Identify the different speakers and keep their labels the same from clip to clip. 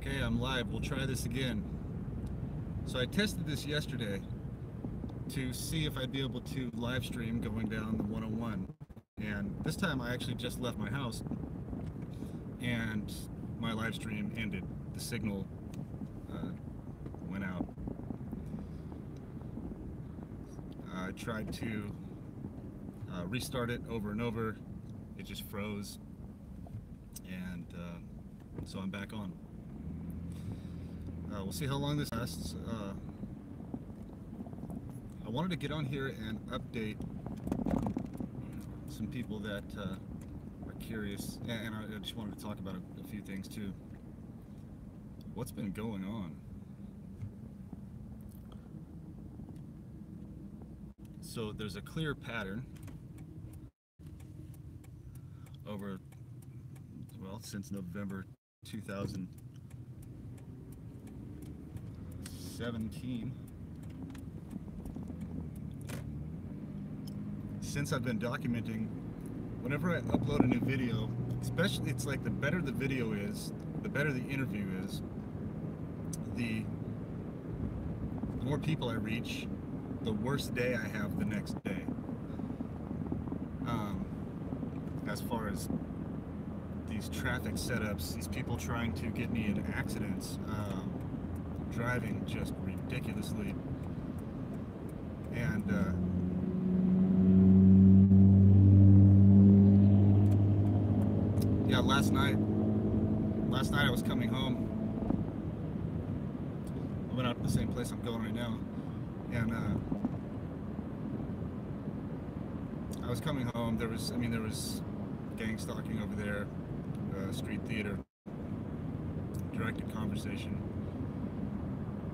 Speaker 1: Okay, I'm live. We'll try this again. So I tested this yesterday to see if I'd be able to live stream going down the 101. And this time I actually just left my house and my live stream ended. The signal went out. I tried to restart it over and over. It just froze. And so I'm back on. We'll see how long this lasts. I wanted to get on here and update some people that are curious, and I just wanted to talk about a few things too. What's been going on? So there's a clear pattern over, well, since November 2017. Since I've been documenting, whenever I upload a new video, especially, it's like the better the video is, the better the interview is, the more people I reach, the worse day I have the next day. As far as these traffic setups, these people trying to get me in accidents, driving just ridiculously, and yeah, last night I was coming home. I went out to the same place I'm going right now, and I was coming home. There was gang stalking over there, street theater, directed conversation.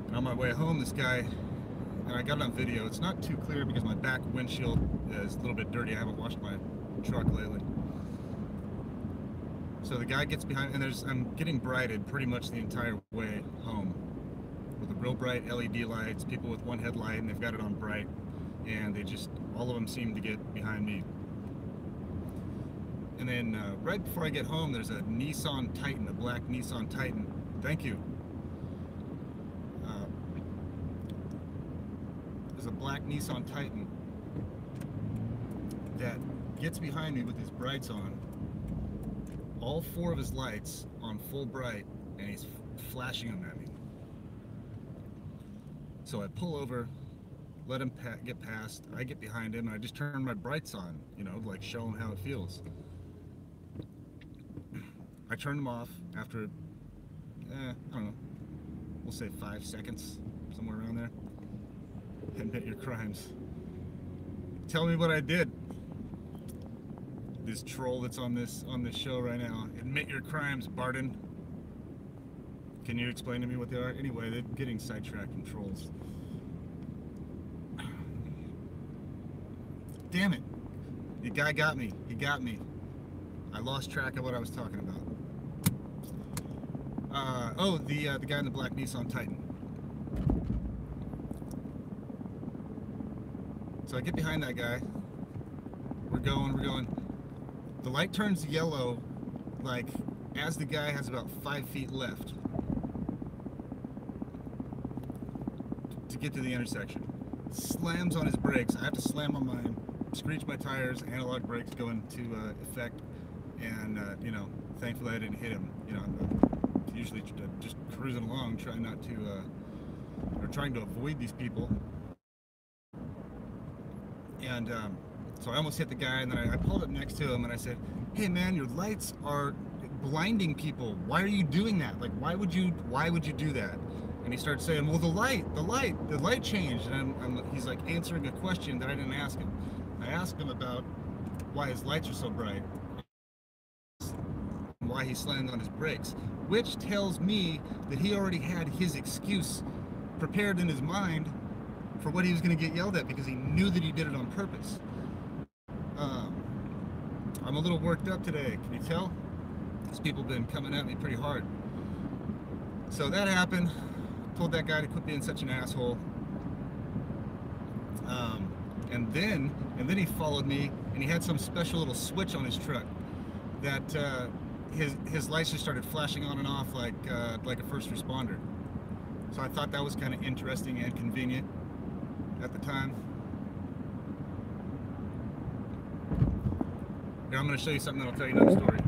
Speaker 1: And on my way home, this guy, and I got it on video. It's not too clear because my back windshield is a little bit dirty. I haven't washed my truck lately. So the guy gets behind, and I'm getting brighted pretty much the entire way home with the real bright LED lights, people with one headlight, and they've got it on bright, and they just, all of them seem to get behind me. And then right before I get home, there's a Nissan Titan, a black Nissan Titan. Thank you. There's a black Nissan Titan that gets behind me with his brights on. All four of his lights on full bright, and he's flashing them at me. So I pull over, let him get past. I get behind him, and I just turn my brights on, you know, like show him how it feels. I turned them off after, I don't know, we'll say 5 seconds, somewhere around there. Admit your crimes. Tell me what I did. This troll that's on this show right now. Admit your crimes, Barden. Can you explain to me what they are? Anyway, they're getting sidetracked and trolls. Damn it. The guy got me. He got me. I lost track of what I was talking about. The guy in the black Nissan Titan. So I get behind that guy. We're going. The light turns yellow, like, as the guy has about 5 feet left to get to the intersection. Slams on his brakes. I have to slam on mine, screech my tires, analog brakes go into effect, and, you know, thankfully I didn't hit him. You know, I'm usually just cruising along, trying not to, or trying to avoid these people. And, so I almost hit the guy, and then I pulled up next to him, and I said, "Hey man, your lights are blinding people. Why are you doing that? Like, why would you do that?" And he started saying, "Well, the light changed." And he's like answering a question that I didn't ask him. I asked him about why his lights are so bright, and why he slammed on his brakes, which tells me that he already had his excuse prepared in his mind for what he was going to get yelled at, because he knew that he did it on purpose. I'm a little worked up today, can you tell? These people have been coming at me pretty hard. So that happened. Told that guy to quit being such an asshole. And then he followed me, and he had some special little switch on his truck that his lights just started flashing on and off like a first responder. So I thought that was kind of interesting and convenient at the time. Here, I'm going to show you something that'll tell you another story.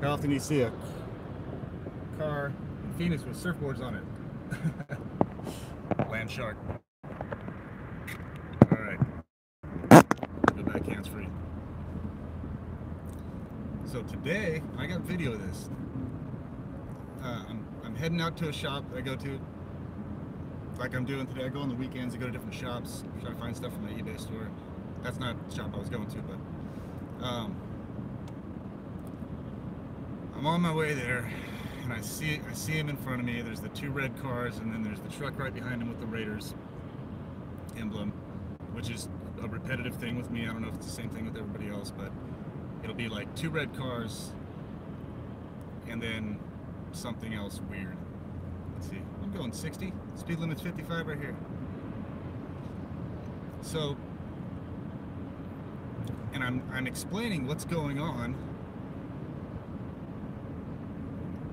Speaker 1: How often do you see a car in Phoenix with surfboards on it? Land shark. All right. Go back hands-free. So today, I got video of this. I'm heading out to a shop that I go to, like I'm doing today. I go on the weekends, I go to different shops, try to find stuff from my eBay store. That's not the shop I was going to, but I'm on my way there, and I see him in front of me. There's the two red cars, and then there's the truck right behind him with the Raiders emblem, which is a repetitive thing with me. I don't know if it's the same thing with everybody else, but it'll be like two red cars, and then something else weird. Let's see, I'm going 60. Speed limit's 55 right here. So, and I'm explaining what's going on.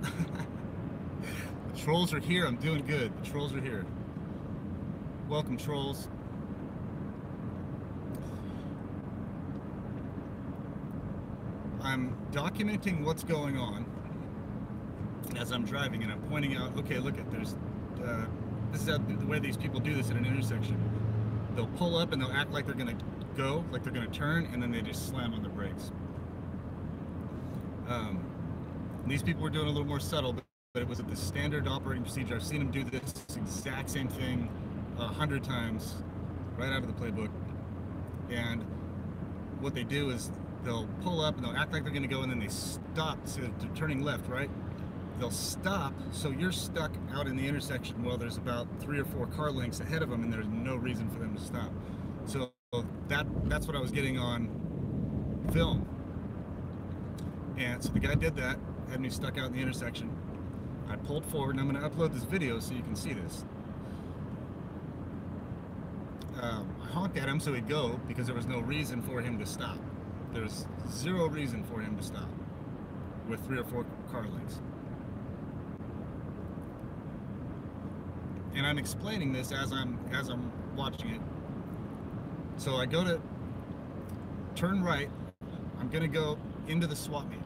Speaker 1: The trolls are here. I'm doing good. The trolls are here. Welcome, trolls. I'm documenting what's going on as I'm driving, and I'm pointing out, okay, look at this is how, the way these people do this at an intersection. They'll pull up and they'll act like they're gonna go, like they're gonna turn, and then they just slam on the brakes. These people were doing a little more subtle, but it was the standard operating procedure. I've seen them do this exact same thing 100 times, right out of the playbook. And what they do is they'll pull up and they'll act like they're gonna go, and then they stop, so they're turning left, right? They'll stop, so you're stuck out in the intersection while there's about 3 or 4 car lengths ahead of them, and there's no reason for them to stop. So that's what I was getting on film. And so the guy did that, had me stuck out in the intersection. I pulled forward, and I'm going to upload this video so you can see this. I honked at him so he'd go, because there was no reason for him to stop. There's zero reason for him to stop with 3 or 4 car lengths. And I'm explaining this as I'm watching it. So I go to turn right. I'm gonna go into the swap meet.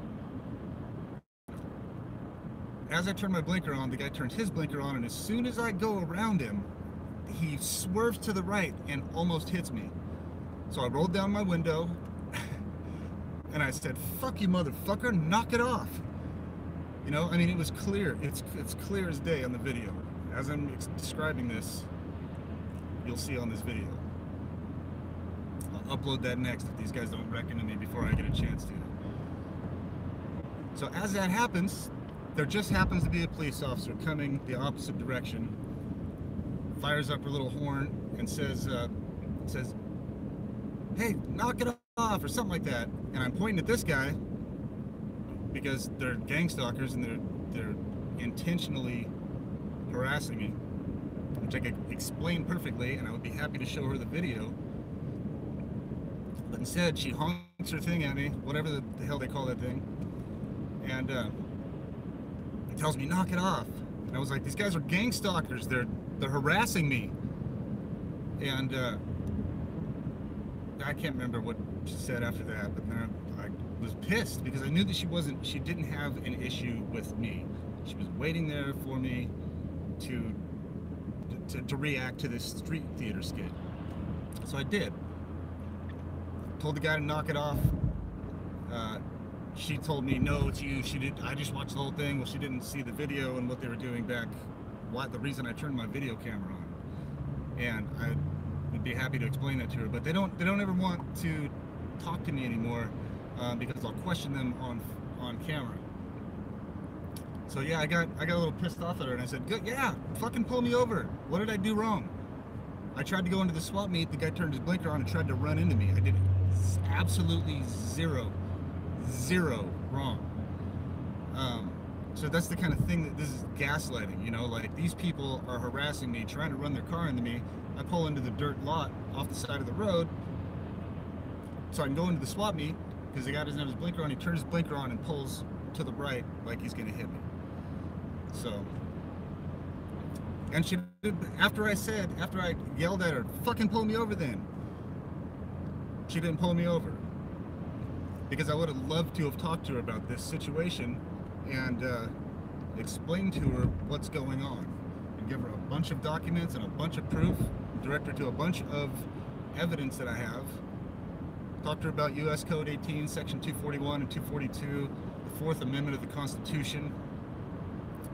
Speaker 1: As I turn my blinker on, the guy turned his blinker on, and as soon as I go around him, he swerves to the right and almost hits me. So I rolled down my window and I said, "Fuck you, motherfucker, knock it off." You know, I mean, it was clear. It's clear as day on the video. As I'm describing this, you'll see on this video. I'll upload that next if these guys don't reckon to me before I get a chance to. So as that happens, there just happens to be a police officer coming the opposite direction, fires up her little horn and says, "Hey, knock it off," or something like that. And I'm pointing at this guy because they're gang stalkers, and they're intentionally harassing me, which I could explain perfectly, and I would be happy to show her the video. But instead, she honks her thing at me, whatever the hell they call that thing, and tells me, "Knock it off." And I was like, "These guys are gang stalkers. They're harassing me." And I can't remember what she said after that, but then I was pissed because I knew that she didn't have an issue with me. She was waiting there for me to react to this street theater skit. So I did. Told the guy to knock it off. She told me, "No, it's you." I just watched the whole thing. Well, she didn't see the video and what they were doing back. The reason I turned my video camera on. And I would be happy to explain that to her. But they don't ever want to talk to me anymore because I'll question them on camera. So yeah, I got a little pissed off at her, and I said, "Good, yeah, fucking pull me over. What did I do wrong?" I tried to go into the swap meet. The guy turned his blinker on and tried to run into me. I did absolutely zero wrong. So that's the kind of thing that this is gaslighting. You know, like these people are harassing me, trying to run their car into me. I pull into the dirt lot off the side of the road so I can go into the swap meet. because the guy doesn't have his blinker on. He turns his blinker on and pulls to the right like he's gonna hit me. So, and she did, after I yelled at her, fucking pull me over then. She didn't pull me over. Because I would have loved to have talked to her about this situation and explained to her what's going on. And give her a bunch of documents and a bunch of proof, direct her to a bunch of evidence that I have. Talk to her about U.S. Code 18, Section 241 and 242, the Fourth Amendment of the Constitution,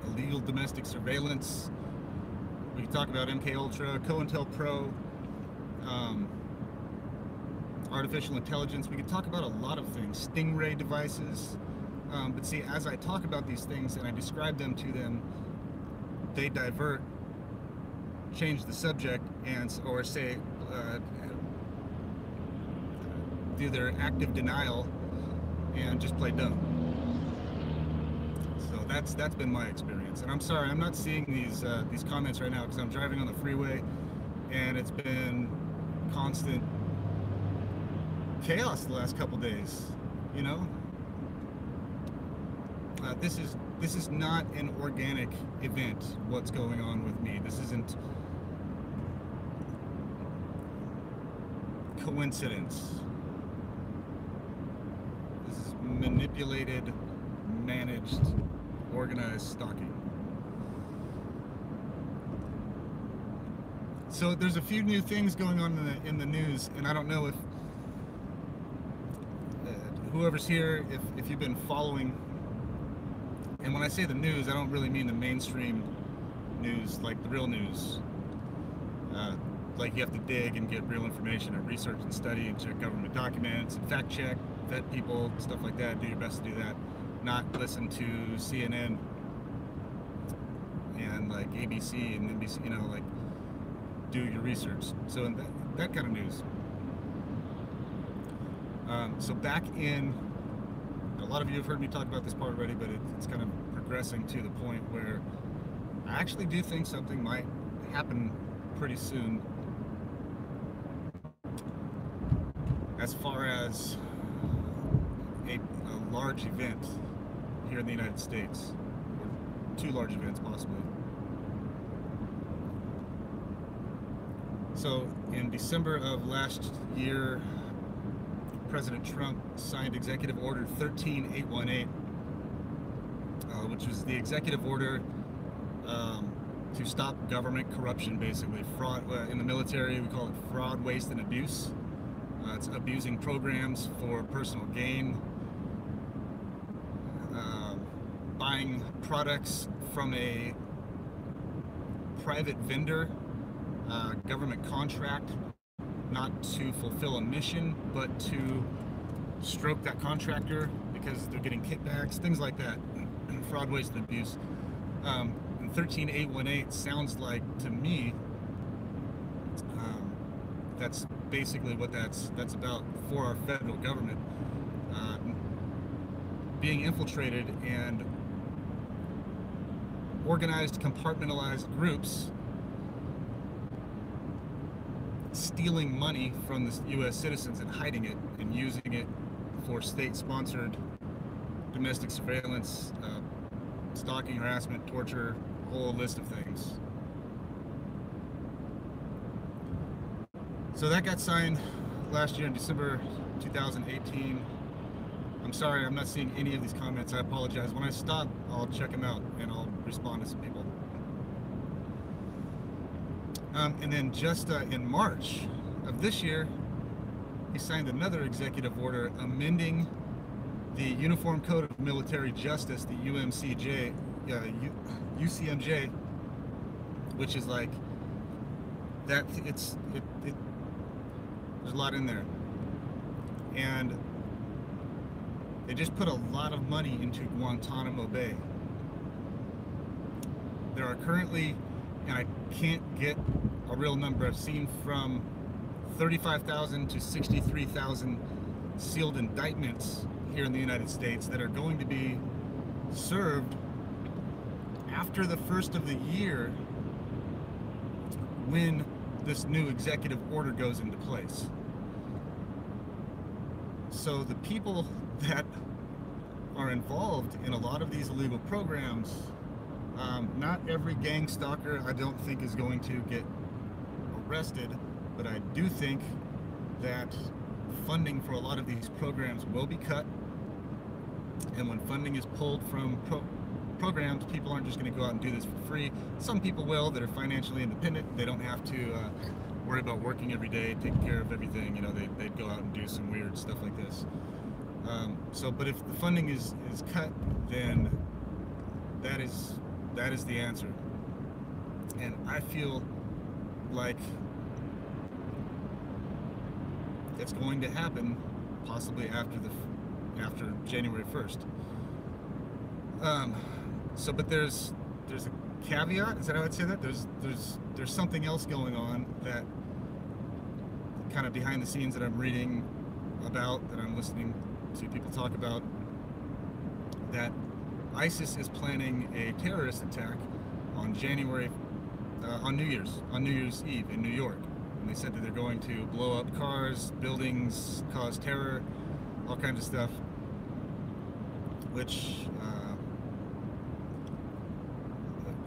Speaker 1: illegal domestic surveillance. We can talk about MKUltra, COINTELPRO, artificial intelligence. We could talk about a lot of things, stingray devices. But see, as I talk about these things and I describe them to them, they divert, change the subject, and or say do their active denial and just play dumb. So that's been my experience. And I'm sorry, I'm not seeing these comments right now because I'm driving on the freeway, and it's been constant chaos the last couple days. You know, this is not an organic event. What's going on with me? This isn't coincidence. This is manipulated, managed, organized stalking. So there's a few new things going on in the news, and I don't know if whoever's here, if you've been following, and when I say the news, I don't really mean the mainstream news, like the real news. Like you have to dig and get real information and research and study and check government documents and fact check, vet people, stuff like that. Do your best to do that. Not listen to CNN and like ABC and NBC, you know, like do your research. So in that kind of news. So back in, a lot of you have heard me talk about this part already, but it's kind of progressing to the point where I actually do think something might happen pretty soon as far as a large event here in the United States, or two large events possibly. So in December of last year, President Trump signed Executive Order 13818, which was the executive order to stop government corruption, basically. Fraud in the military, we call it fraud, waste, and abuse. It's abusing programs for personal gain, buying products from a private vendor, government contract, not to fulfill a mission, but to stroke that contractor because they're getting kickbacks, things like that. Fraud, waste, and abuse. And 13818 sounds like, to me, that's basically what that's about for our federal government. Being infiltrated and organized, compartmentalized groups stealing money from the U.S. citizens and hiding it and using it for state-sponsored domestic surveillance, stalking, harassment, torture, a whole list of things. So that got signed last year in December 2018. I'm sorry, I'm not seeing any of these comments. I apologize. When I stop, I'll check them out and I'll respond to some people. And then just in March of this year, he signed another executive order amending the Uniform Code of Military Justice, the UCMJ, which is like that. There's a lot in there, and they just put a lot of money into Guantanamo Bay. There are currently, and I can't get a real number, I've seen from 35,000 to 63,000 sealed indictments here in the United States that are going to be served after the first of the year when this new executive order goes into place. So the people that are involved in a lot of these illegal programs, not every gang stalker I don't think is going to get arrested, but I do think that funding for a lot of these programs will be cut. And when funding is pulled from programs, people aren't just going to go out and do this for free. Some people will that are financially independent. They don't have to worry about working every day, taking care of everything. You know, they'd go out and do some weird stuff like this. But if the funding is cut, then that is the answer. And I feel like it's going to happen possibly after January 1st. But there's a caveat. Is that how I'd say that? There's something else going on that kind of behind the scenes that I'm reading about, that I'm listening to people talk about, that ISIS is planning a terrorist attack on New Year's Eve in New York. And they said that they're going to blow up cars, buildings, cause terror, all kinds of stuff, which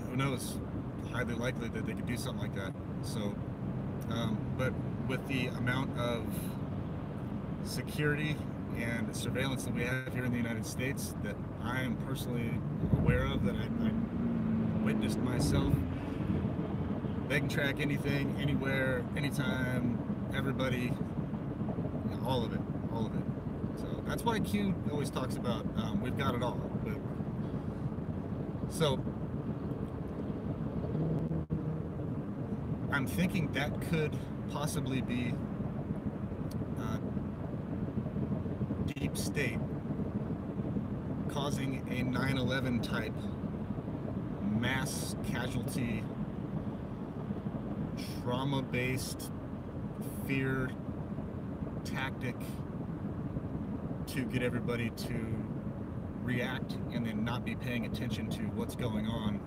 Speaker 1: who knows, highly likely that they could do something like that. So, but with the amount of security and surveillance that we have here in the United States, that I am personally aware of, that I witnessed myself, they can track anything, anywhere, anytime, everybody, you know, all of it. So that's why Q always talks about we've got it all. But so I'm thinking that could possibly be deep state causing a 9/11 type mass casualty, trauma-based fear tactic to get everybody to react and then not be paying attention to what's going on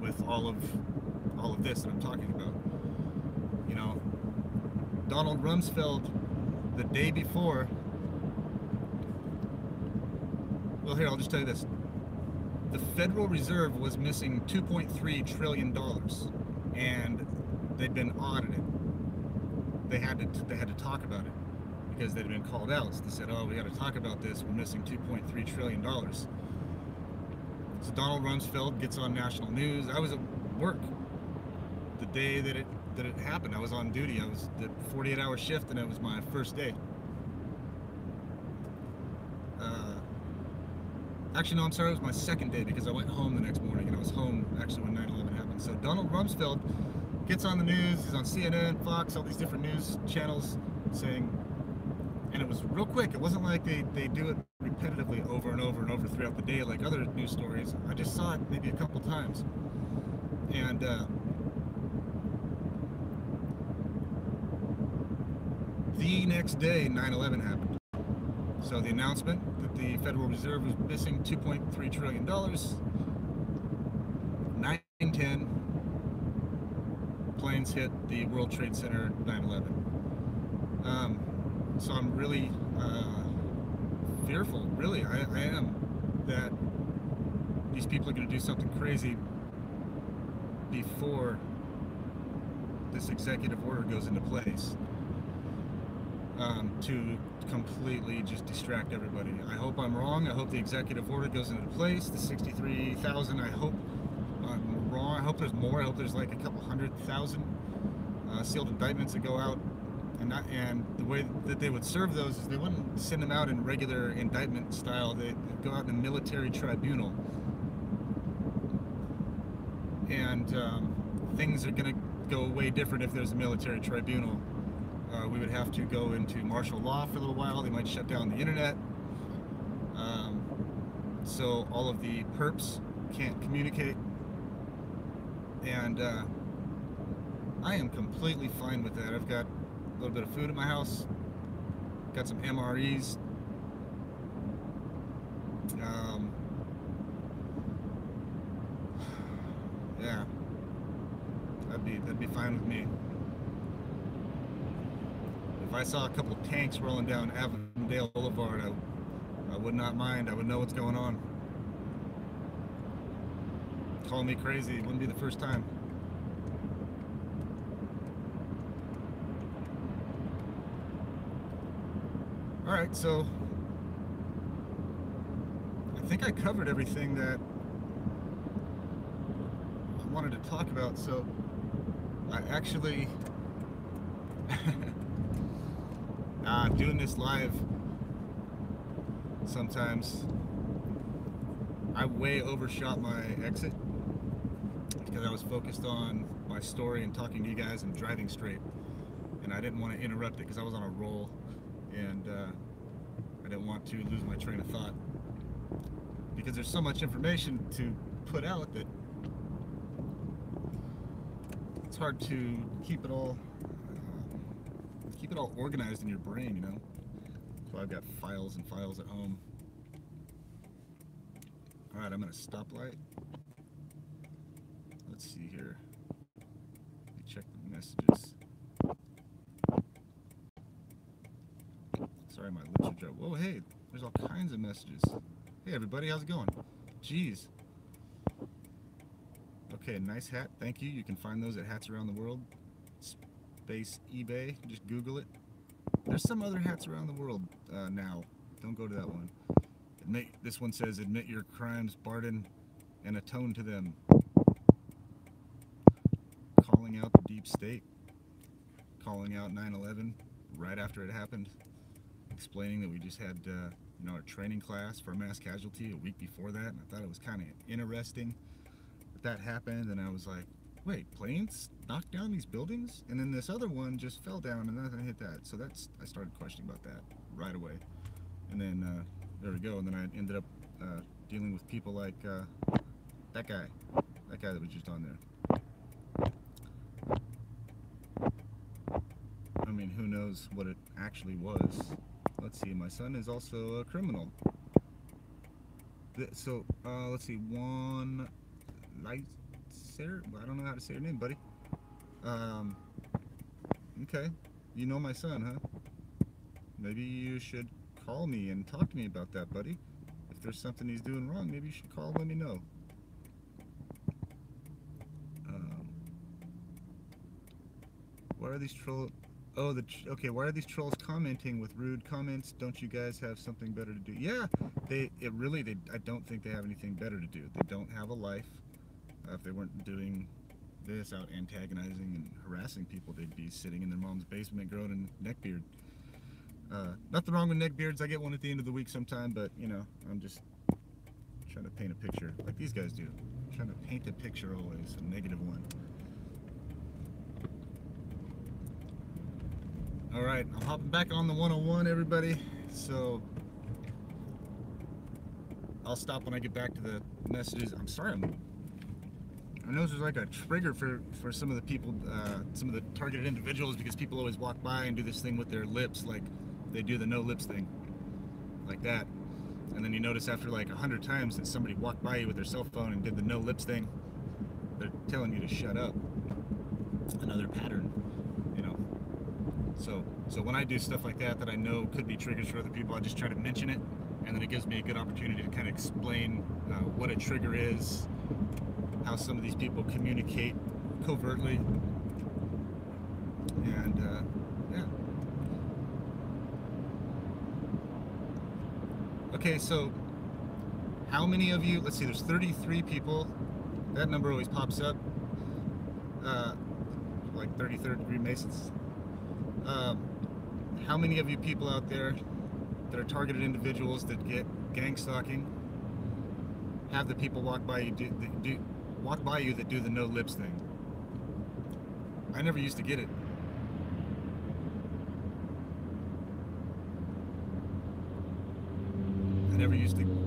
Speaker 1: with all of this that I'm talking about. You know, Donald Rumsfeld, the day before, well, here, I'll just tell you this. The Federal Reserve was missing $2.3 trillion, and they'd been audited. They had to talk about it because they'd been called out. So they said, oh, we got to talk about this. We're missing $2.3 trillion. So Donald Rumsfeld gets on national news. I was at work the day that it happened. I was on duty. I was the 48-hour shift, and it was my first day. Actually, no, I'm sorry, it was my second day because I went home the next morning, and I was home actually when 9/11 happened. So Donald Rumsfeld gets on the news. He's on CNN, Fox, all these different news channels saying, and it was real quick. It wasn't like they do it repetitively over and over and over throughout the day like other news stories. I just saw it maybe a couple times. And the next day, 9/11 happened. So the announcement that the Federal Reserve was missing $2.3 trillion, 9/10, planes hit the World Trade Center, 9/11. So I'm really fearful, really, I am, that these people are going to do something crazy before this executive order goes into place. To completely just distract everybody. I hope I'm wrong. I hope the executive order goes into place. The 63,000, I hope I'm wrong. I hope there's more. I hope there's like a couple 100,000 sealed indictments that go out. And the way that they would serve those is they wouldn't send them out in regular indictment style. They'd go out in a military tribunal. And things are going to go way different if there's a military tribunal. We would have to go into martial law for a little while. They might shut down the internet. So all of the perps can't communicate. And I am completely fine with that. I've got a little bit of food in my house. Got some MREs. Yeah. That'd be fine with me. If I saw a couple tanks rolling down Avondale Boulevard, I would not mind. I would know what's going on. Call me crazy. It wouldn't be the first time. All right, so I think I covered everything that I wanted to talk about. So I actually doing this live sometimes I way overshot my exit because I was focused on my story and talking to you guys and driving straight, and I didn't want to interrupt it because I was on a roll, and I didn't want to lose my train of thought because there's so much information to put out that it's hard to keep it all organized in your brain, you know. So I've got files and files at home. All right, I'm at a stoplight. Let's see here. Let me check the messages. Sorry, my lips are dry. Whoa, hey, there's all kinds of messages. Hey, everybody, how's it going? Jeez. Okay, nice hat. Thank you. You can find those at Hats Around the World. Space eBay. Just Google it. There's some other hats around the world now. Don't go to that one. This one says, admit your crimes, Barden, and atone to them. Calling out the deep state. Calling out 9/11 right after it happened. Explaining that we just had you know, our training class for mass casualty a week before that, and I thought it was kind of interesting that happened, and I was like, wait, planes knocked down these buildings? And then this other one just fell down and nothing hit that. So I started questioning about that right away. And then there we go, and then I ended up dealing with people like that guy that was just on there. I mean, who knows what it actually was. Let's see, my son is also a criminal. So, let's see, one light. Sarah, I don't know how to say her name, buddy. Okay, you know my son, huh? Maybe you should call me and talk to me about that, buddy. If there's something he's doing wrong, maybe you should call and let me know. Why are these trolls? Oh, okay. Why are these trolls commenting with rude comments? Don't you guys have something better to do? Yeah, I don't think they have anything better to do. They don't have a life. If they weren't doing this out antagonizing and harassing people, they'd be sitting in their mom's basement growing a neckbeard. Nothing wrong with neckbeards. I get one at the end of the week sometime, but you know, I'm just trying to paint a picture like these guys do. I'm trying to paint a picture always, a negative one. All right, I'm hopping back on the 101, everybody. So I'll stop when I get back to the messages. I'm sorry, I know this is like a trigger for some of the people, some of the targeted individuals, because people always walk by and do this thing with their lips, like they do the no lips thing, like that. And then you notice after like 100 times that somebody walked by you with their cell phone and did the no lips thing, they're telling you to shut up. Another pattern, you know. So when I do stuff like that I know could be triggers for other people, I just try to mention it, and then it gives me a good opportunity to kind of explain what a trigger is, how some of these people communicate covertly, and yeah. Okay, so how many of you, let's see, there's 33 people, that number always pops up, like 33rd degree Masons. How many of you people out there that are targeted individuals that get gang stalking have the people walk by you walk by you that do the no lips thing? I never used to get it.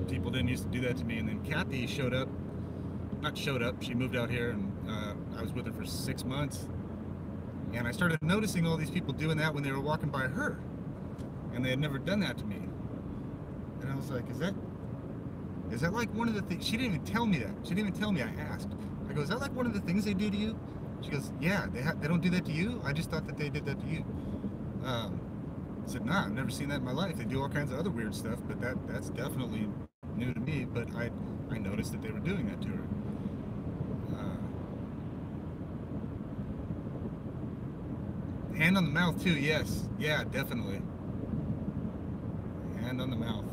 Speaker 1: People didn't used to do that to me, and then Kathy showed up, she moved out here, and I was with her for 6 months, and I started noticing all these people doing that when they were walking by her, and they had never done that to me, and I was like, is that like one of the things? She didn't even tell me that. She didn't even tell me. I asked. I go, is that like one of the things they do to you? She goes, yeah, they don't do that to you? I just thought that they did that to you. I said, nah, I've never seen that in my life. They do all kinds of other weird stuff, but that's definitely new to me. But I noticed that they were doing that to her. Hand on the mouth too, yes. Yeah, definitely. Hand on the mouth.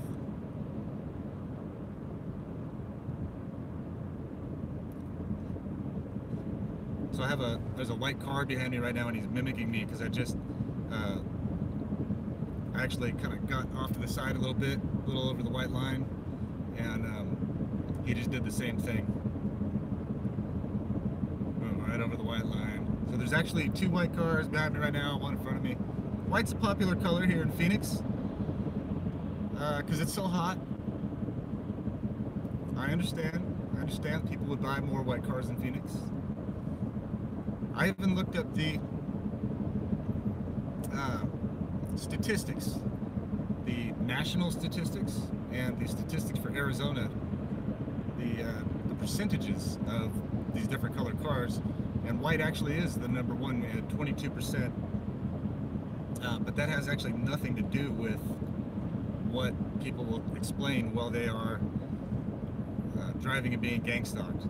Speaker 1: So there's a white car behind me right now, and he's mimicking me because uh, I actually kind of got off to the side a little over the white line, and he just did the same thing. Boom, right over the white line. So there's actually two white cars behind me right now, one in front of me. White's a popular color here in Phoenix because it's so hot. I understand. I understand people would buy more white cars in Phoenix. I even looked up the statistics, the national statistics, and the statistics for Arizona, the percentages of these different colored cars, and white actually is the number one at 22%. But that has actually nothing to do with what people will explain while they are driving and being gang stalked.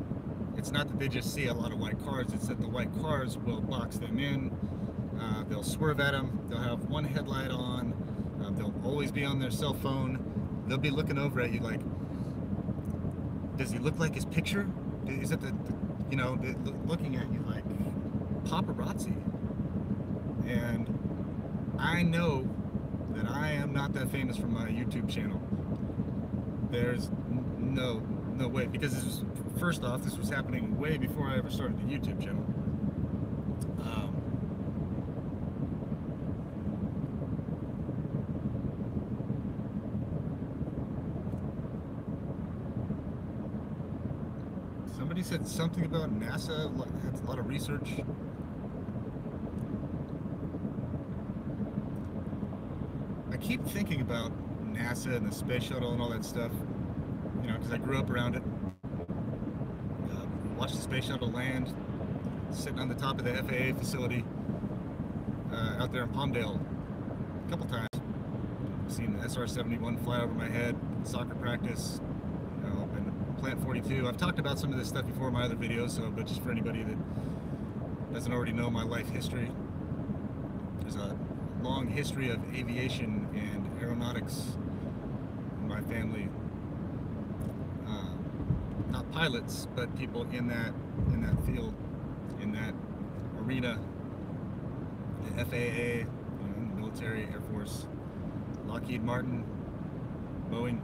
Speaker 1: It's not that they just see a lot of white cars, it's that the white cars will box them in, they'll swerve at them, they'll have one headlight on, they'll always be on their cell phone, they'll be looking over at you like, does he look like his picture? Is it looking at you like paparazzi? And I know that I am not that famous from my YouTube channel. There's no way, because first off, this was happening way before I ever started the YouTube channel. Somebody said something about NASA, had a lot of research. I keep thinking about NASA and the space shuttle and all that stuff, because I grew up around it. Watched the space shuttle land, sitting on the top of the FAA facility out there in Palmdale a couple times. I've seen the SR-71 fly over my head, soccer practice, and Plant 42. I've talked about some of this stuff before in my other videos, but just for anybody that doesn't already know my life history, there's a long history of aviation and aeronautics in my family. Not pilots, but people in that field, in that arena. The FAA, the military, Air Force, Lockheed Martin, Boeing.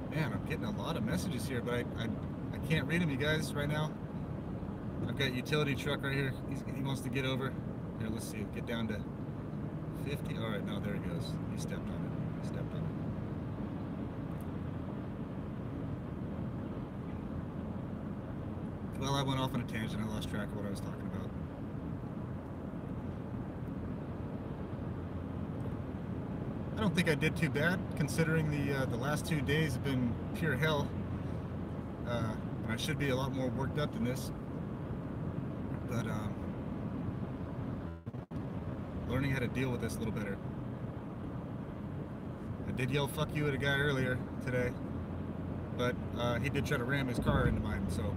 Speaker 1: Man, I'm getting a lot of messages here, but I can't read them, you guys, right now. I've got utility truck right here. He wants to get over. Here, let's see. Get down to 50. All right, now there he goes. He stepped on it. He stepped on it. Well, I went off on a tangent. I lost track of what I was talking about. I don't think I did too bad, considering the last 2 days have been pure hell. I should be a lot more worked up than this. But learning how to deal with this a little better. I did yell "fuck you" at a guy earlier today, but he did try to ram his car into mine, so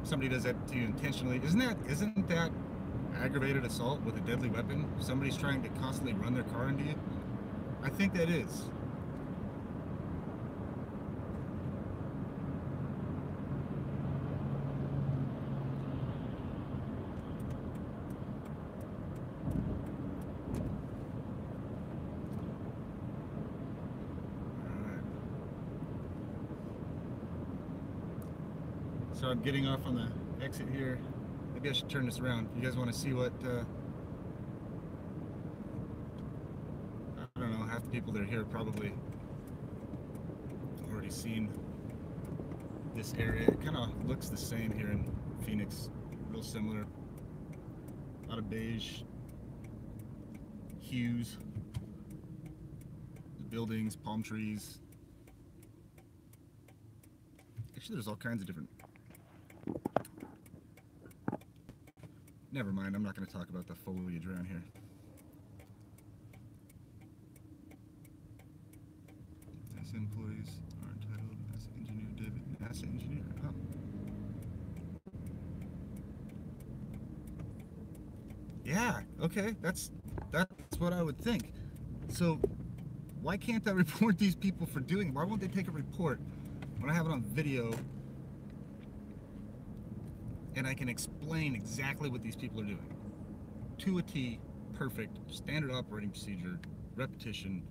Speaker 1: somebody does that to you intentionally. Isn't that aggravated assault with a deadly weapon? Somebody's trying to constantly run their car into you. I think that is. So I'm getting off on the exit here. Maybe I should turn this around. You guys want to see what, I don't know, half the people that are here probably already seen this area. It kind of looks the same here in Phoenix, real similar. A lot of beige hues. buildings, palm trees. Actually, there's all kinds of different. Never mind. I'm not going to talk about the foliage around here. NASA employees are entitled as engineer David. NASA engineer. Oh. Yeah. Okay. That's what I would think. So why can't I report these people for doing? Why won't they take a report when I have it on video and I can explain exactly what these people are doing to a T, perfect, standard operating procedure, repetition.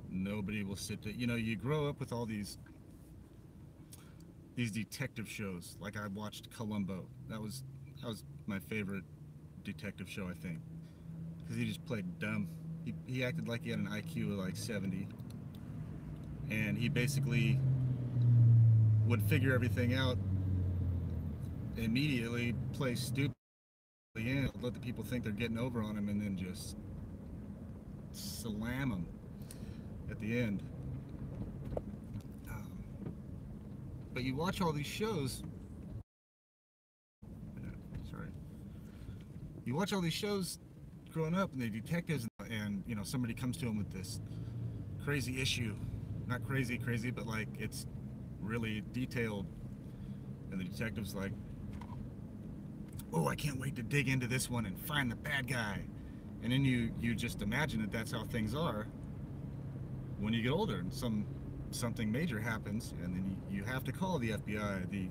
Speaker 1: Nobody will sit to, you grow up with all these detective shows. Like I watched Columbo. That was my favorite detective show, I think, because he just played dumb. He acted like he had an IQ of like 70, and he basically would figure everything out immediately, play stupid in, let the people think they're getting over on him, and then just slam them at the end. Um, but you watch all these shows. Sorry. You watch all these shows growing up, and the detectives, and somebody comes to them with this crazy issue, not crazy, but like it's really detailed, and the detective's like, oh, I can't wait to dig into this one and find the bad guy. And then you just imagine that that's how things are when you get older, and something major happens, and then you have to call the FBI, the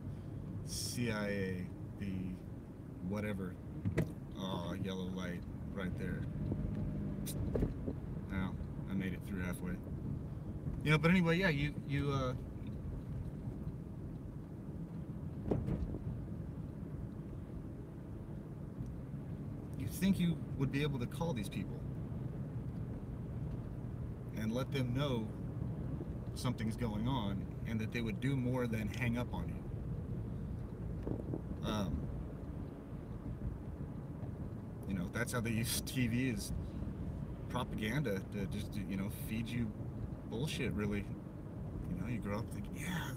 Speaker 1: CIA, the whatever. Oh, yellow light right there. Now I made it through halfway. But anyway, yeah, you think you would be able to call these people and let them know something's going on, and that they would do more than hang up on you. That's how they use TV, is propaganda to just feed you bullshit. Really, you grow up thinking, yeah,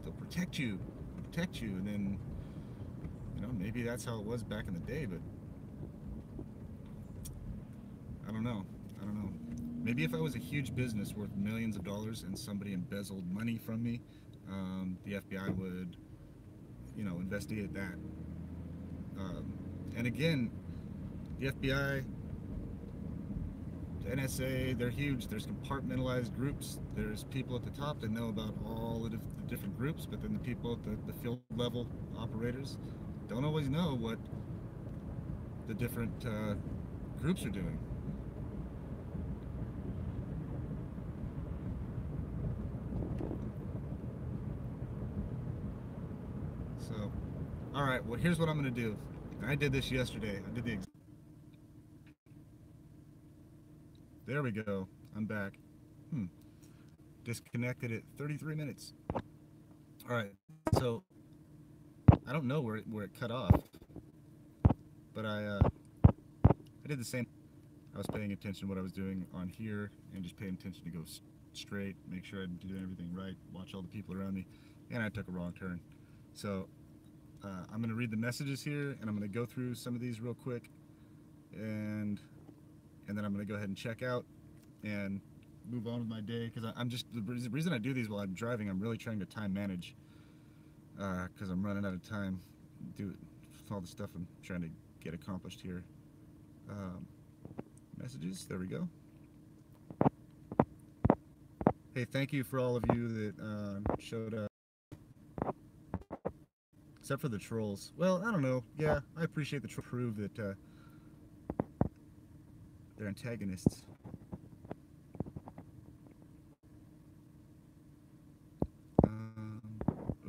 Speaker 1: they'll protect you, and then maybe that's how it was back in the day, but I don't know. Maybe if I was a huge business worth millions of dollars and somebody embezzled money from me, the FBI would, investigate that. And again, the FBI, the NSA, they're huge. There's compartmentalized groups. There's people at the top that know about all the different groups, but then the people at the field level operators don't always know what the different groups are doing. So, all right, well, here's what I'm going to do. I did this yesterday. I did the There we go. I'm back. Disconnected at 33 minutes. All right. So I don't know where it cut off, but I did the same. I was paying attention to what I was doing on here, and just paying attention to go straight, make sure I'm doing everything right, watch all the people around me, and I took a wrong turn. So I'm going to read the messages here, and I'm going to go through some of these real quick, and then I'm going to go ahead and check out and move on with my day, because I'm just, the reason I do these while I'm driving, I'm really trying to time manage, because I'm running out of time do all the stuff I'm trying to get accomplished here. Messages, there we go. Hey, thank you for all of you that showed up, except for the trolls. Well, I don't know. Yeah, I appreciate the trolls. Prove that they're antagonists.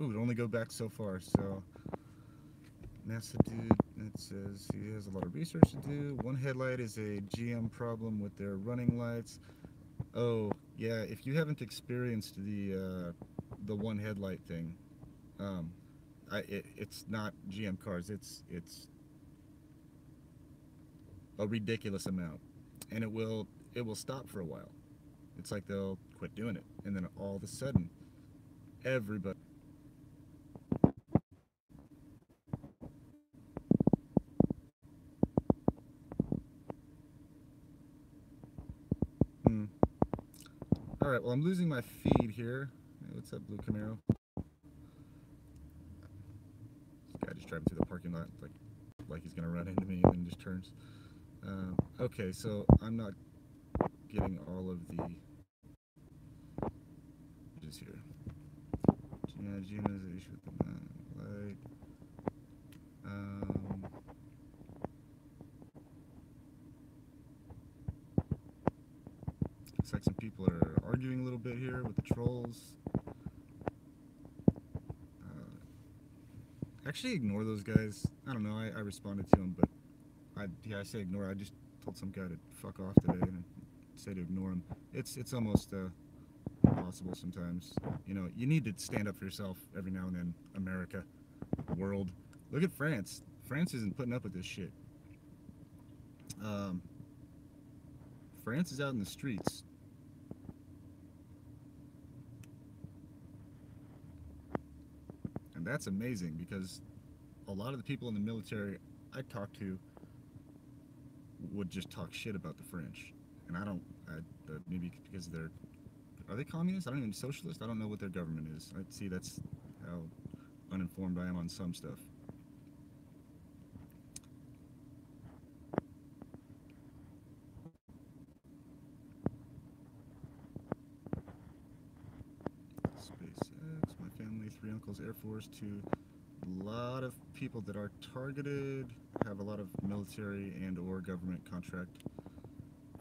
Speaker 1: Ooh, it only go back so far. So NASA dude, it says he has a lot of research to do. One headlight is a GM problem with their running lights. Oh, yeah. If you haven't experienced the one headlight thing, it's not GM cars. It's a ridiculous amount, and it will stop for a while. It's like they'll quit doing it, and then all of a sudden, everybody. Hmm. All right. Well, I'm losing my feed here. Hey, what's up, Blue Camaro? This guy just driving through the parking lot like he's gonna run into me and then just turns. Okay, so I'm not getting all of the images here. Yeah, Gina's issue with the light. Um, Looks like some people are arguing a little bit here with the trolls. Actually, ignore those guys. I don't know. I responded to them, but I say ignore. I just told some guy to fuck off today and say to ignore him. It's almost impossible sometimes. You know, you need to stand up for yourself every now and then. America, world. Look at France. France isn't putting up with this shit. Um, France is out in the streets, and that's amazing because a lot of the people in the military I talk to would just talk shit about the French, and I don't. Maybe because they're are they communists? I don't even socialist. I don't know what their government is. I see that's how uninformed I am on some stuff. SpaceX, my family, three uncles, Air Force, two. A lot of people that are targeted have a lot of military and or government contract.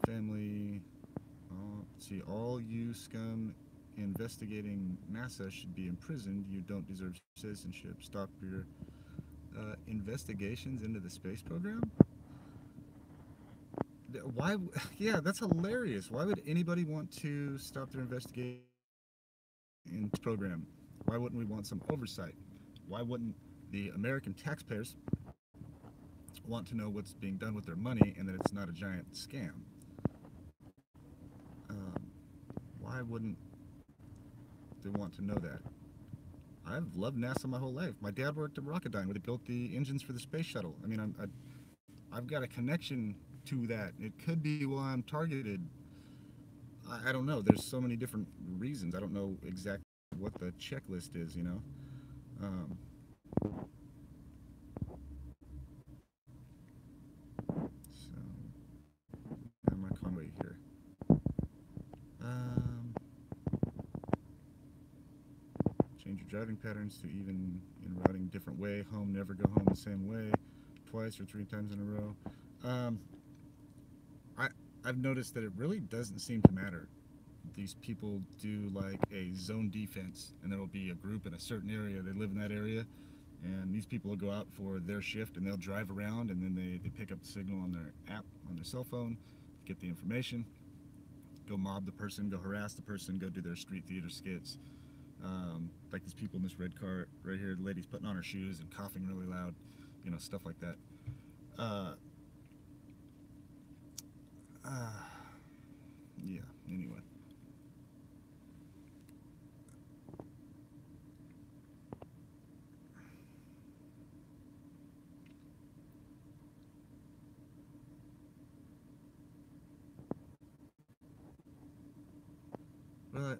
Speaker 1: Family, see, all you scum investigating NASA should be imprisoned. You don't deserve citizenship. Stop your investigations into the space program. Why? Yeah, that's hilarious. Why would anybody want to stop their investigation in this program? Why wouldn't we want some oversight? Why wouldn't the American taxpayers want to know what's being done with their money and that it's not a giant scam? Um, why wouldn't they want to know that? I've loved NASA my whole life. My dad worked at Rocketdyne where they built the engines for the space shuttle. I mean, I've got a connection to that. It could be why I'm targeted. I don't know. There's so many different reasons. I don't know exactly what the checklist is, you know? Um, so, I'm on Conway here. Um, Change your driving patterns to even in routing different way. Home, never go home the same way, twice or three times in a row. Um, I I've noticed that it really doesn't seem to matter. These people do like a zone defense, and there will be a group in a certain area. They live in that area, and these people will go out for their shift, and they'll drive around, and then they pick up the signal on their app on their cell phone, get the information, go mob the person, go harass the person, go do their street theater skits. Like these people in this red car right here, the lady's putting on her shoes and coughing really loud, you know, stuff like that. Uh, uh, yeah. Anyway, well,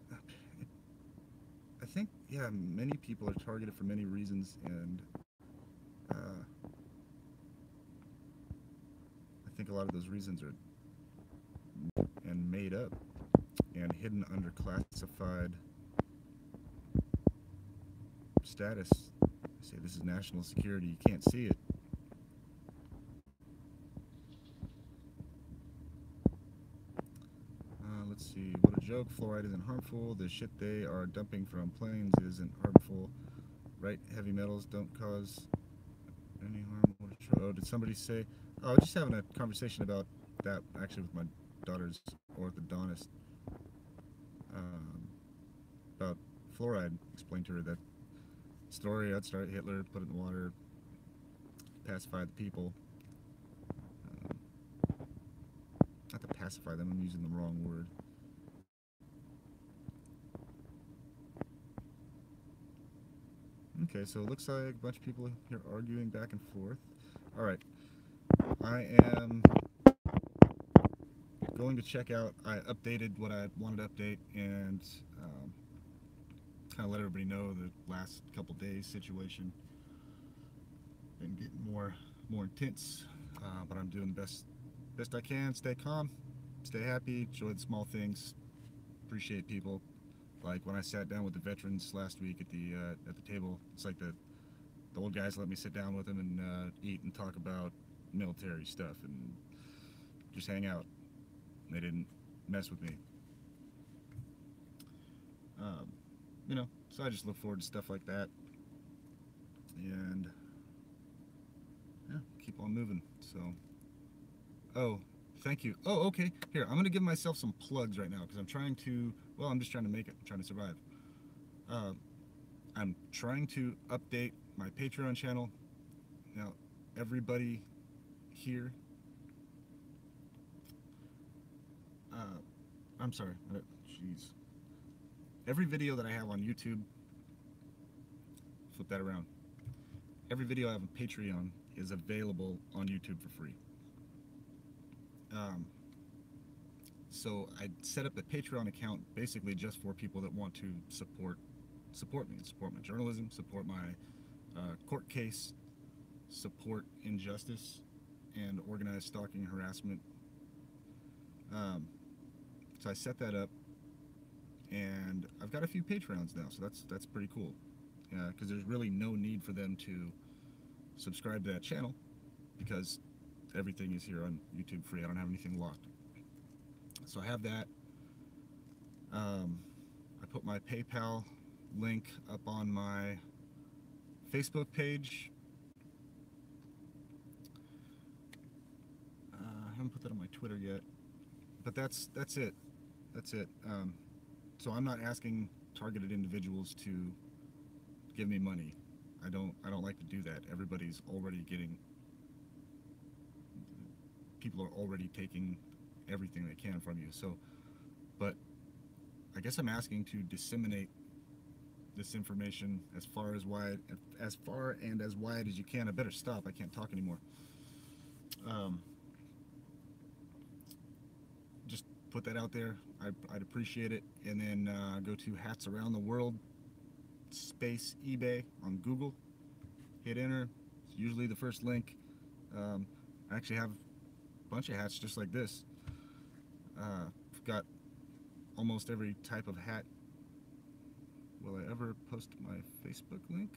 Speaker 1: I think yeah, many people are targeted for many reasons, and I think a lot of those reasons are and made up and hidden under classified status. They say this is national security. You can't see it. Let's see. What a joke. Fluoride isn't harmful. The shit they are dumping from planes isn't harmful. Right? Heavy metals don't cause any harm. Oh, did somebody say? Oh, I was just having a conversation about that actually with my daughter's orthodontist um, about fluoride. Explained to her that story. I'd start Hitler, put it in the water, pacify the people. Um, Not to pacify them. I'm using the wrong word. Okay, so it looks like a bunch of people here arguing back and forth. All right, I am going to check out. I updated what I wanted to update and kind of let everybody know the last couple days situation. Been getting more intense, but I'm doing the best I can. Stay calm, stay happy, enjoy the small things, appreciate people. Like when I sat down with the veterans last week at the table, it's like the old guys let me sit down with them and eat and talk about military stuff and just hang out. They didn't mess with me. You know, so I just look forward to stuff like that, and yeah, keep on moving. So, oh, thank you. Oh, okay. Here, I'm gonna give myself some plugs right now because I'm trying to. Well, I'm just trying to make it. I'm trying to survive. I'm trying to update my Patreon channel. Now, everybody here. I'm sorry. Jeez. Every video that I have on YouTube, flip that around. Every video I have on Patreon is available on YouTube for free. So I set up a Patreon account basically just for people that want to support me, support my journalism, support my court case, support injustice, and organized stalking and harassment. So I set that up, and I've got a few Patreons now, so that's pretty cool. Because there's really no need for them to subscribe to that channel because everything is here on YouTube free. I don't have anything locked. So I have that. I put my PayPal link up on my Facebook page. I haven't put that on my Twitter yet, but that's it. That's it. So I'm not asking targeted individuals to give me money. I don't like to do that. Everybody's already getting. People are already taking everything they can from you. So, but I guess I'm asking to disseminate this information as far and as wide as you can. I better stop. I can't talk anymore. Just put that out there. I'd appreciate it. And then go to Hats Around the World space eBay on Google. Hit enter. It's usually the first link. I actually have a bunch of hats just like this. I've got almost every type of hat. Will I ever post my Facebook link?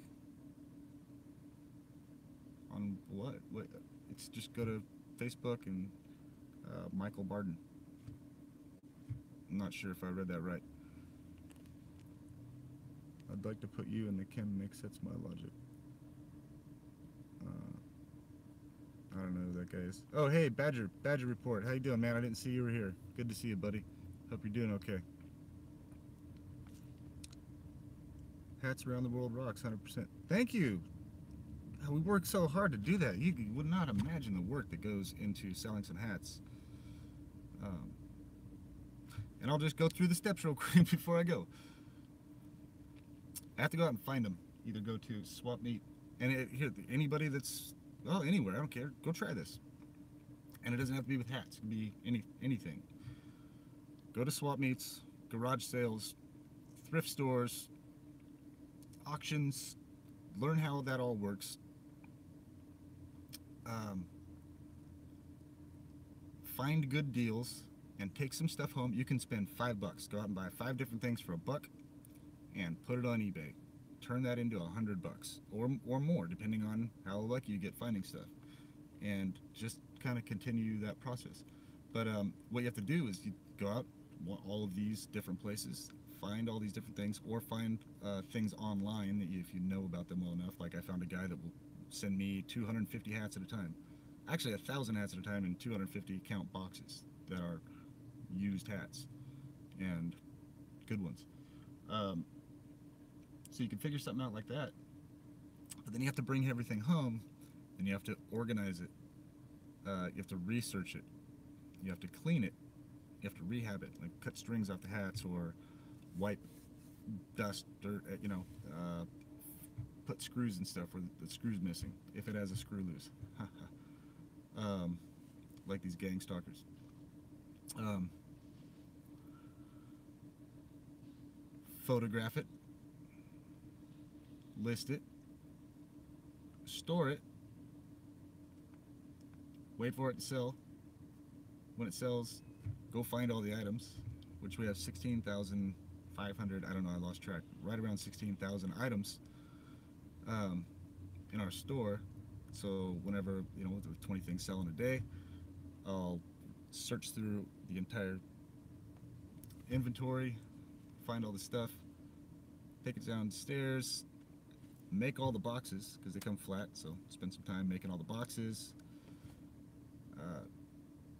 Speaker 1: On what? Wait, it's just go to Facebook and Michael Barden. I'm not sure if I read that right. I'd like to put you in the chem mix, that's my logic. I don't know who that guy is. Oh, hey, Badger Report. How you doing, man? I didn't see you were here. Good to see you, buddy. Hope you're doing okay. Hats Around the World rocks, 100%. Thank you. We work so hard to do that. You would not imagine the work that goes into selling some hats. And I'll just go through the steps real quick before I go. I have to go out and find them. Either go to Swap Meet, and here, anybody that's, well, anywhere, I don't care, go try this. And it doesn't have to be with hats, it can be anything. Go to swap meets, garage sales, thrift stores, auctions, learn how that all works. Find good deals and take some stuff home. You can spend $5. Go out and buy 5 different things for $1 and put it on eBay. Turn that into $100 or more, depending on how lucky you get finding stuff, and just kind of continue that process. But what you have to do is you go out all of these different places, find all these different things, or find things online that if you know about them well enough. Like I found a guy that will send me 250 hats at a time, actually 1,000 hats at a time in 250 count boxes that are used hats and good ones. So you can figure something out like that, but then you have to bring everything home, and you have to organize it. You have to research it. You have to clean it. You have to rehab it, like cut strings off the hats or wipe dust, dirt, put screws and stuff where the screw's missing if it has a screw loose. um, like these gang stalkers. Um, Photograph it, list it, store it, wait for it to sell. When it sells, go find all the items, which we have 16,500. I don't know, I lost track. Right around 16,000 items in our store. So whenever, you know, with 20 things selling a day, I'll search through the entire inventory, find all the stuff, take it downstairs, make all the boxes because they come flat. So spend some time making all the boxes,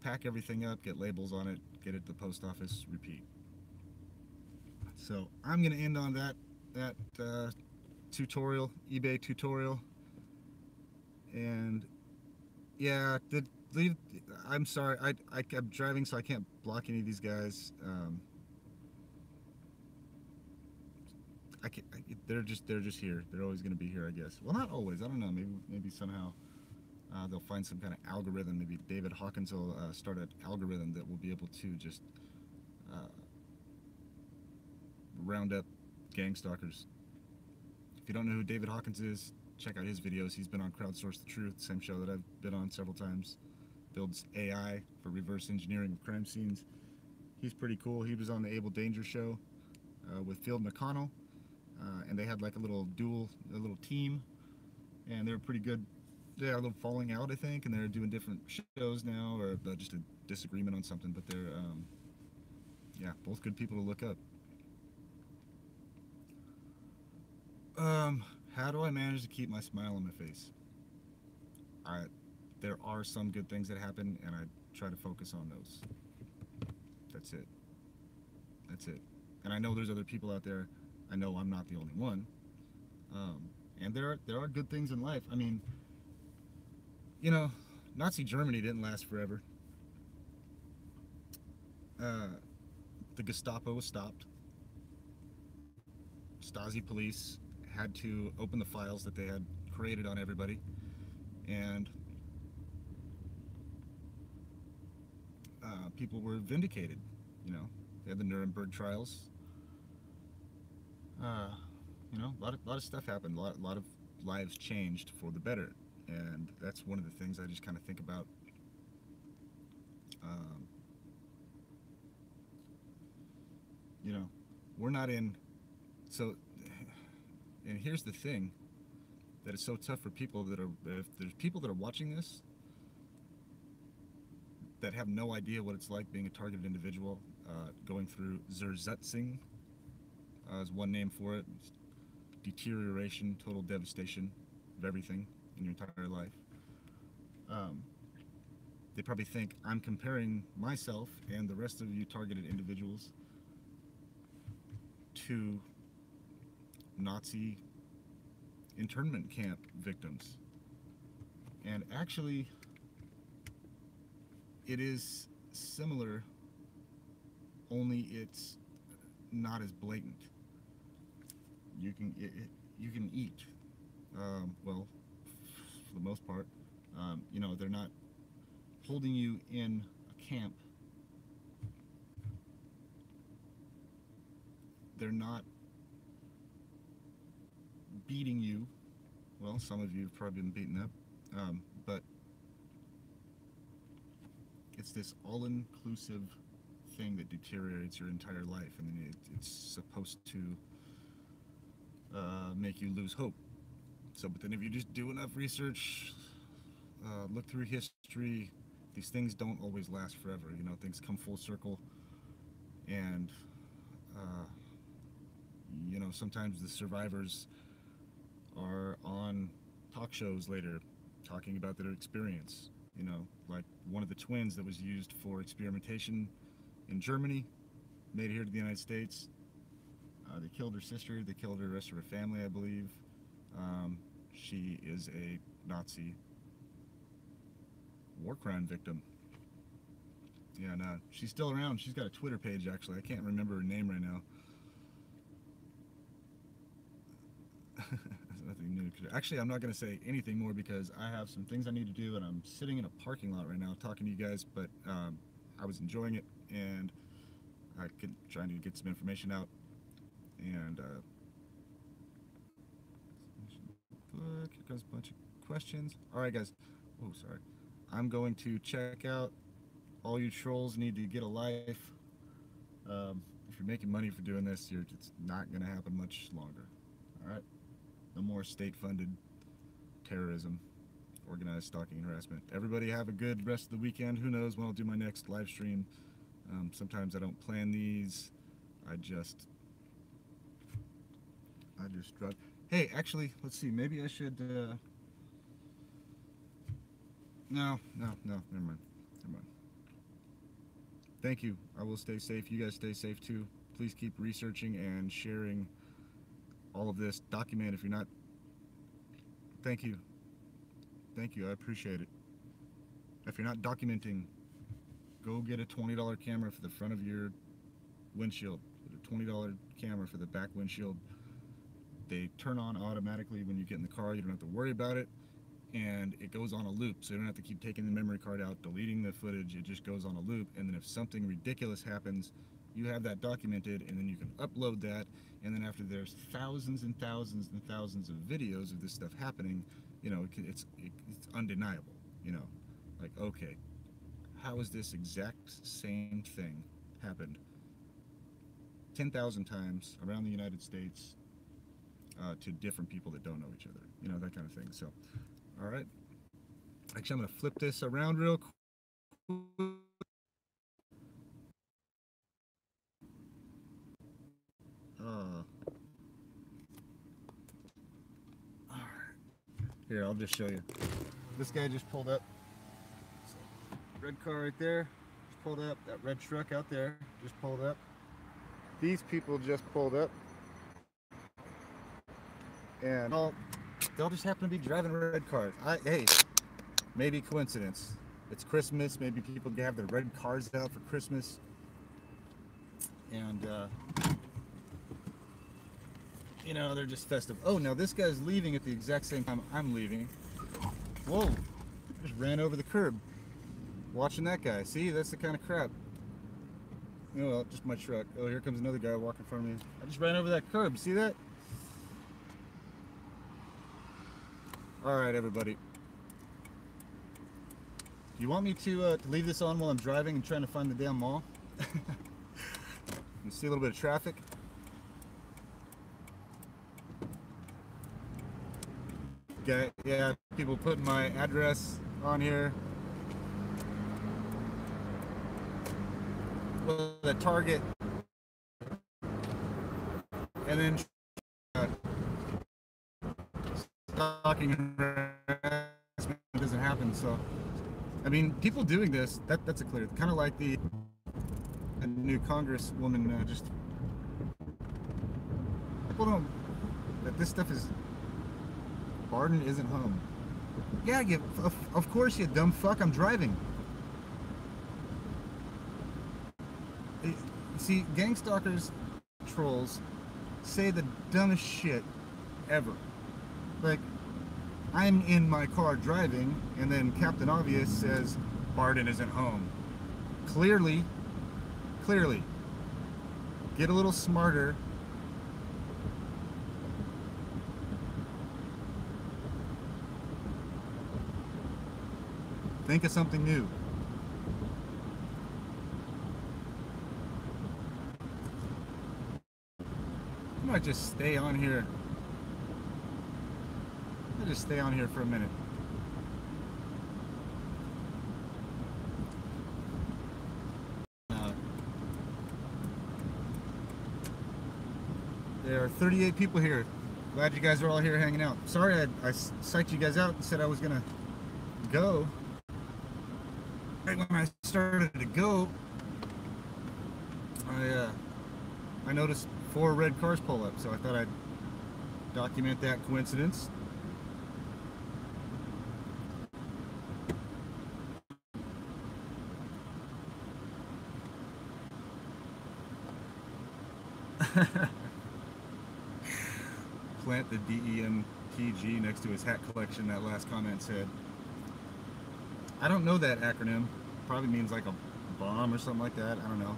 Speaker 1: pack everything up, get labels on it, get it to the post office, repeat. So I'm gonna end on that tutorial, eBay tutorial, and yeah, leave. I'm sorry, I'm driving, so I can't block any of these guys. They're just here. They're always gonna be here, I guess. Well, not always. I don't know. Maybe somehow. They'll find some kind of algorithm. Maybe David Hawkins will start an algorithm that will be able to just uh, round up gang stalkers. If you don't know who David Hawkins is, check out his videos. He's been on Crowdsource the Truth, same show that I've been on several times. Builds AI for reverse engineering of crime scenes. He's pretty cool. He was on the Able Danger show with Field McConnell, and they had like a little team, and they were pretty good. They had a little falling out, I think, and they're doing different shows now, or just a disagreement on something. But they're, yeah, both good people to look up. How do I manage to keep my smile on my face? There are some good things that happen, and I try to focus on those. That's it. That's it. And I know there's other people out there. I know I'm not the only one. And there are good things in life. I mean, you know, Nazi Germany didn't last forever. The Gestapo was stopped. Stasi police had to open the files that they had created on everybody, and people were vindicated. You know, they had the Nuremberg trials. You know, a lot of stuff happened. A lot of lives changed for the better, and that's one of the things I just kind of think about. You know, we're not in. So, and here's the thing that is so tough for people that are, if there's people that are watching this that have no idea what it's like being a targeted individual, going through Zersetzung is one name for it. It's deterioration, total devastation of everything in your entire life. They probably think I'm comparing myself and the rest of you targeted individuals to Nazi internment camp victims. And actually, it is similar, only it's not as blatant. You can eat. Well, for the most part, you know, they're not holding you in a camp. They're not beating you. Well, some of you have probably been beaten up, but it's this all-inclusive thing that deteriorates your entire life, and then it's supposed to make you lose hope. So, but then if you just do enough research, look through history, these things don't always last forever. You know, things come full circle, and you know, sometimes the survivors are on talk shows later talking about their experience. You know, like one of the twins that was used for experimentation in Germany, made it here to the United States. They killed her sister, they killed the rest of her family, I believe. She is a Nazi war crime victim. Yeah, no, she's still around. She's got a Twitter page, actually. I can't remember her name right now. something new. Actually, I'm not going to say anything more because I have some things I need to do, and I'm sitting in a parking lot right now talking to you guys. But I was enjoying it, and I could trying to get some information out. And book. Here comes a bunch of questions. All right, guys. Oh, sorry. I'm going to check out. All you trolls need to get a life. If you're making money for doing this, it's not going to happen much longer. All right. No more state-funded terrorism, organized stalking and harassment. Everybody have a good rest of the weekend. Who knows when I'll do my next live stream. Sometimes I don't plan these. I just drive. Hey, actually, let's see. Maybe I should. No. Never mind. Thank you. I will stay safe. You guys stay safe too. Please keep researching and sharing all of this. Document if you're not. Thank you. I appreciate it. If you're not documenting, go get a $20 camera for the front of your windshield. Get a $20 camera for the back windshield. They turn on automatically when you get in the car. You don't have to worry about it. And it goes on a loop, so you don't have to keep taking the memory card out, deleting the footage. It just goes on a loop, and then if something ridiculous happens, you have that documented, and then you can upload that, and then after there's thousands and thousands and thousands of videos of this stuff happening, you know, it's undeniable, you know, like, okay, how is this exact same thing happened 10,000 times around the United States to different people that don't know each other, you know, that kind of thing. So all right. Actually, I'm going to flip this around real quick. All right. Here, I'll just show you. This guy just pulled up. Red car right there. Just pulled up. That red truck out there just pulled up. These people just pulled up. And they'll just happen to be driving red cars. Hey, maybe coincidence. It's Christmas. Maybe people have their red cars out for Christmas. And, you know, they're just festive. Oh, now this guy's leaving at the exact same time I'm leaving. Whoa, just ran over the curb. Watching that guy. See, that's the kind of crap. Oh, well, just my truck. Oh, here comes another guy walking in front of me. I just ran over that curb. See that? All right, everybody. Do you want me to leave this on while I'm driving and trying to find the damn mall? You see a little bit of traffic. Okay, yeah, people putting my address on here. Well, the Target. And then stalking harassment doesn't happen. So, I mean, people doing this, that's a clear. Kind of like the new Congresswoman just. People don't. That this stuff is. Barden isn't home. Yeah, of course, you dumb fuck. I'm driving. See, gang stalkers, trolls, say the dumbest shit ever. Like, I'm in my car driving, and then Captain Obvious says, Barden isn't home. Clearly, get a little smarter. Think of something new. I might just stay on here. I'll just stay on here for a minute. There are 38 people here. Glad you guys are all here hanging out. Sorry I psyched you guys out and said I was gonna go. Right when I started to go, I noticed 4 red cars pull up, so I thought I'd document that coincidence. Plant the DEMT PG next to his hat collection. That last comment said, I don't know that acronym. Probably means like a bomb or something like that. I don't know.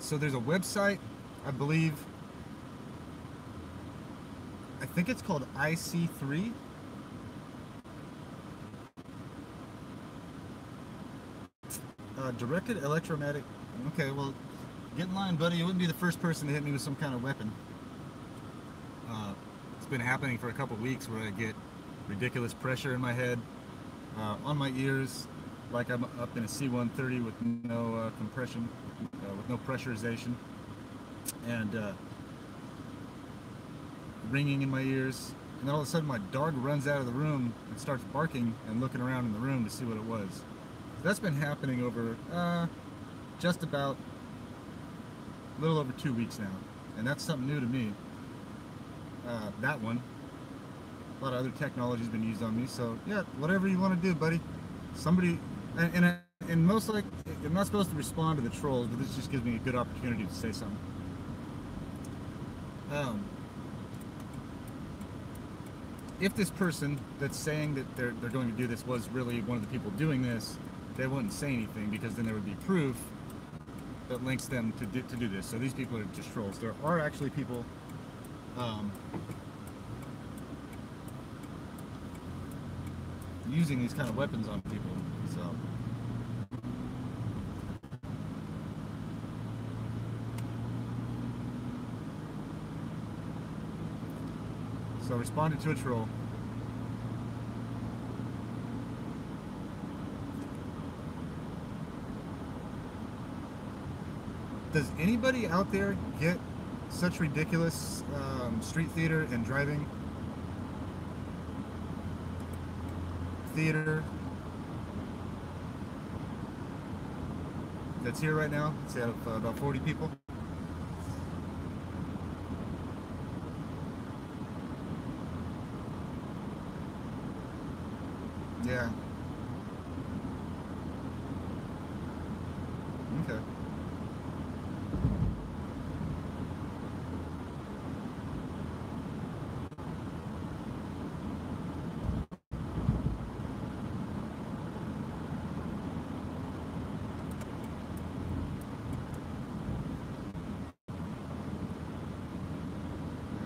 Speaker 1: So there's a website, I believe, I think it's called IC3. Directed electromagnetic. Okay, well, get in line, buddy. You wouldn't be the first person to hit me with some kind of weapon. It's been happening for a couple weeks where I get ridiculous pressure in my head, on my ears, like I'm up in a C-130 with no compression, with no pressurization, and ringing in my ears. And then all of a sudden my dog runs out of the room and starts barking and looking around in the room to see what it was. So that's been happening over just about a little over 2 weeks now. And that's something new to me. That one. A lot of other technology's been used on me. So yeah, whatever you want to do, buddy. Somebody, and most like, I'm not supposed to respond to the trolls, but this just gives me a good opportunity to say something. If this person that's saying that they're going to do this was really one of the people doing this, they wouldn't say anything, because then there would be proof that links them to do this. So these people are just trolls. There are actually people using these kind of weapons on people. So responded to a troll. Does anybody out there get such ridiculous street theater and driving theater that's here right now? It's out of about 40 people. Yeah. Okay.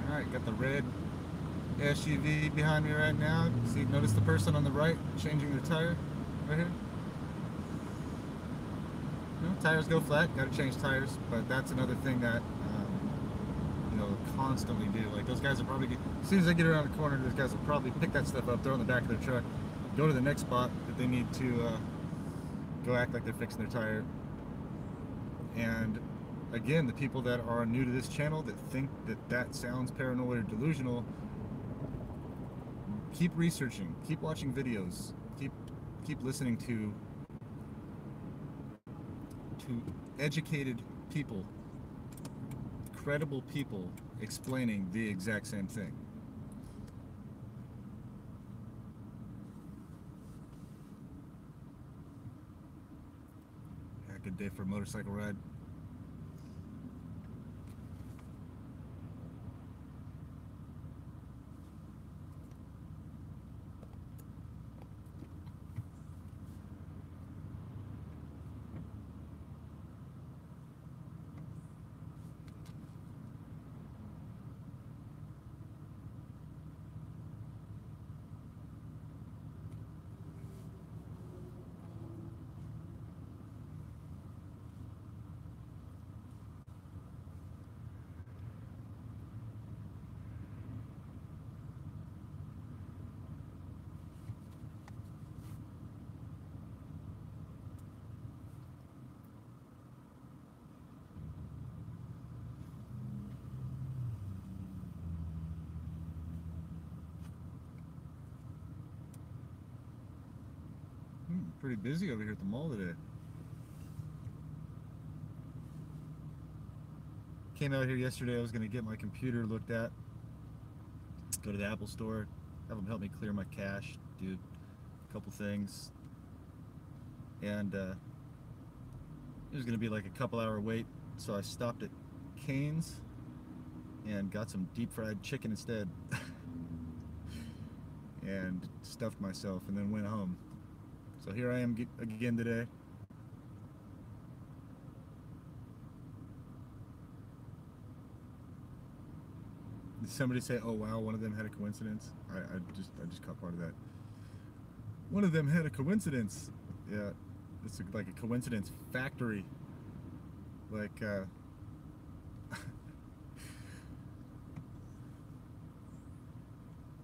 Speaker 1: Alright, got the red SUV behind me right now. See, notice the person on the right changing their tire right here. You know, tires go flat, gotta change tires, but that's another thing that you know, constantly do. Like, those guys will probably get, as soon as they get around the corner, those guys will probably pick that stuff up, throw it in the back of their truck, go to the next spot that they need to go act like they're fixing their tire. And again, the people that are new to this channel that think that that sounds paranoid or delusional, keep researching, keep watching videos, keep listening to educated people, credible people explaining the exact same thing. Yeah, good day for a motorcycle ride. Pretty busy over here at the mall today. Came out here yesterday. I was going to get my computer looked at.
Speaker 2: Go to the Apple store, have them help me clear my cache, do a couple things, and it was gonna be like a couple hour wait, so I stopped at Cane's and got some deep fried chicken instead, and stuffed myself, and then went home. So here I am again today. Did somebody say, "Oh wow, one of them had a coincidence"? I just caught part of that. One of them had a coincidence. Yeah, it's like a coincidence factory. Like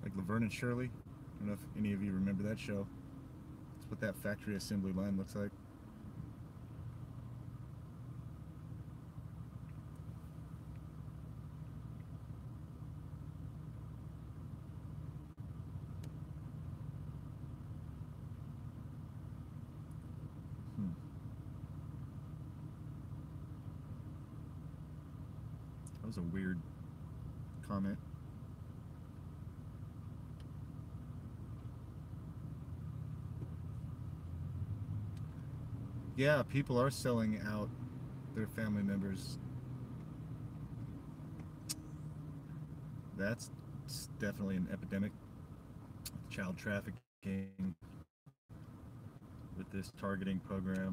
Speaker 2: like Laverne and Shirley. I don't know if any of you remember that show. That's what that factory assembly line looks like. Hmm. That was a weird comment. Yeah, people are selling out their family members. That's definitely an epidemic. Child trafficking with this targeting program.